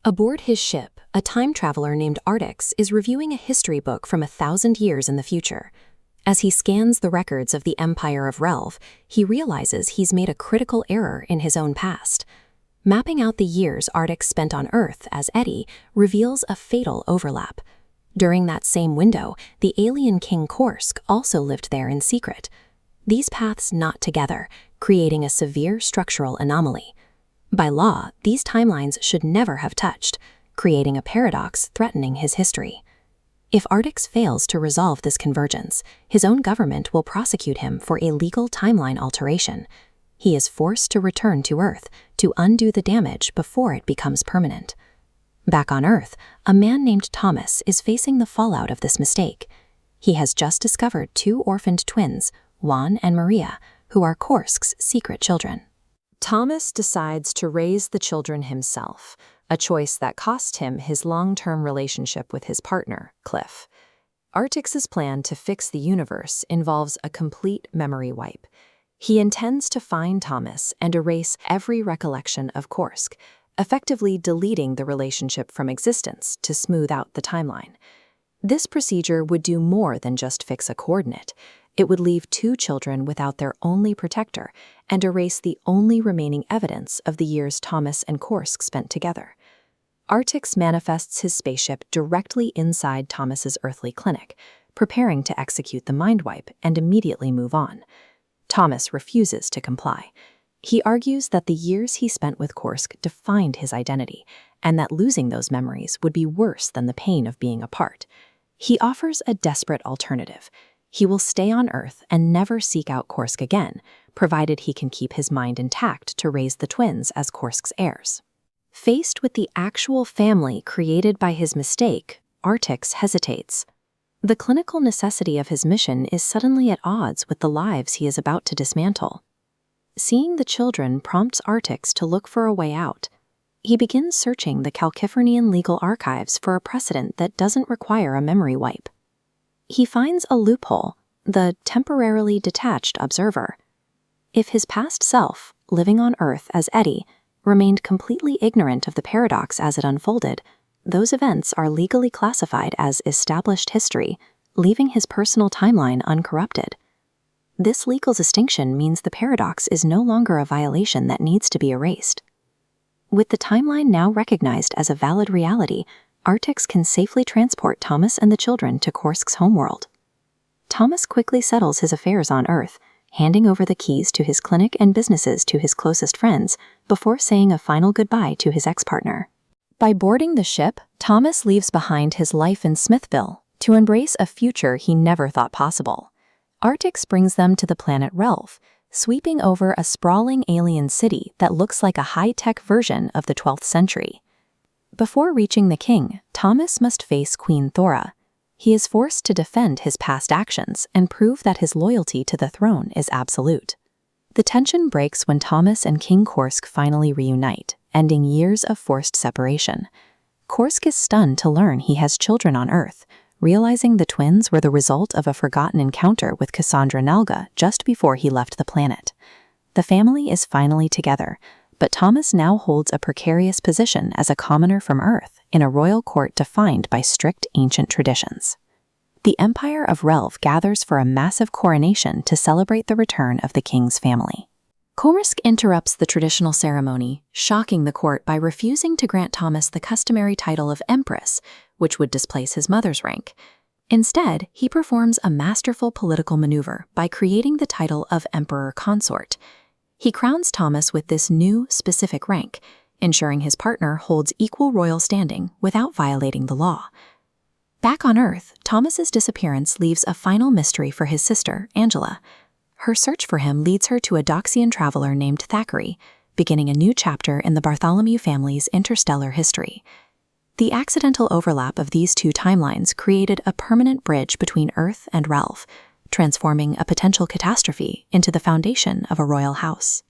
Aboard his ship, a time traveler named Artix is reviewing a history book from 1,000 years in the future. As he scans the records of the Empire of Relv, he realizes he's made a critical error in his own past. Mapping out the years Artix spent on Earth as Eddie reveals a fatal overlap. During that same window, the alien King Korsk also lived there in secret. These paths knot together, creating a severe structural anomaly. By law, these timelines should never have touched, creating a paradox threatening his history. If Artix fails to resolve this convergence, his own government will prosecute him for illegal timeline alteration. He is forced to return to Earth to undo the damage before it becomes permanent. Back on Earth, a man named Thomas is facing the fallout of this mistake. He has just discovered two orphaned twins, Juan and Maria, who are Korsk's secret children. Thomas decides to raise the children himself, a choice that cost him his long-term relationship with his partner, Cliff. Artix's plan to fix the universe involves a complete memory wipe. He intends to find Thomas and erase every recollection of Korsk, effectively deleting the relationship from existence to smooth out the timeline. This procedure would do more than just fix a coordinate. It would leave two children without their only protector and erase the only remaining evidence of the years Thomas and Korsk spent together. Artix manifests his spaceship directly inside Thomas's earthly clinic, preparing to execute the mind wipe and immediately move on. Thomas refuses to comply. He argues that the years he spent with Korsk defined his identity, and that losing those memories would be worse than the pain of being apart. He offers a desperate alternative. He will stay on Earth and never seek out Korsk again, provided he can keep his mind intact to raise the twins as Korsk's heirs. Faced with the actual family created by his mistake, Artix hesitates. The clinical necessity of his mission is suddenly at odds with the lives he is about to dismantle. Seeing the children prompts Artix to look for a way out. He begins searching the Calcifernian legal archives for a precedent that doesn't require a memory wipe. He finds a loophole, the temporarily detached observer. If his past self, living on Earth as Eddie, remained completely ignorant of the paradox as it unfolded, those events are legally classified as established history, leaving his personal timeline uncorrupted. This legal distinction means the paradox is no longer a violation that needs to be erased. With the timeline now recognized as a valid reality, Artix can safely transport Thomas and the children to Korsk's homeworld. Thomas quickly settles his affairs on Earth, handing over the keys to his clinic and businesses to his closest friends before saying a final goodbye to his ex-partner. By boarding the ship, Thomas leaves behind his life in Smithville to embrace a future he never thought possible. Artix brings them to the planet Relv, sweeping over a sprawling alien city that looks like a high-tech version of the 12th century. Before reaching the king, Thomas must face Queen Thora. He is forced to defend his past actions and prove that his loyalty to the throne is absolute. The tension breaks when Thomas and King Korsk finally reunite, ending years of forced separation. Korsk is stunned to learn he has children on Earth, realizing the twins were the result of a forgotten encounter with Cassandra Nalga just before he left the planet. The family is finally together, but Thomas now holds a precarious position as a commoner from Earth in a royal court defined by strict ancient traditions. The Empire of Relv gathers for a massive coronation to celebrate the return of the king's family. Korsk interrupts the traditional ceremony, shocking the court by refusing to grant Thomas the customary title of Empress, which would displace his mother's rank. Instead, he performs a masterful political maneuver by creating the title of Emperor Consort. He crowns Thomas with this new, specific rank, ensuring his partner holds equal royal standing without violating the law. Back on Earth, Thomas's disappearance leaves a final mystery for his sister, Angela. Her search for him leads her to a Doxian traveler named Thackeray, beginning a new chapter in the Bartholomew family's interstellar history. The accidental overlap of these two timelines created a permanent bridge between Earth and Relv, transforming a potential catastrophe into the foundation of a royal house.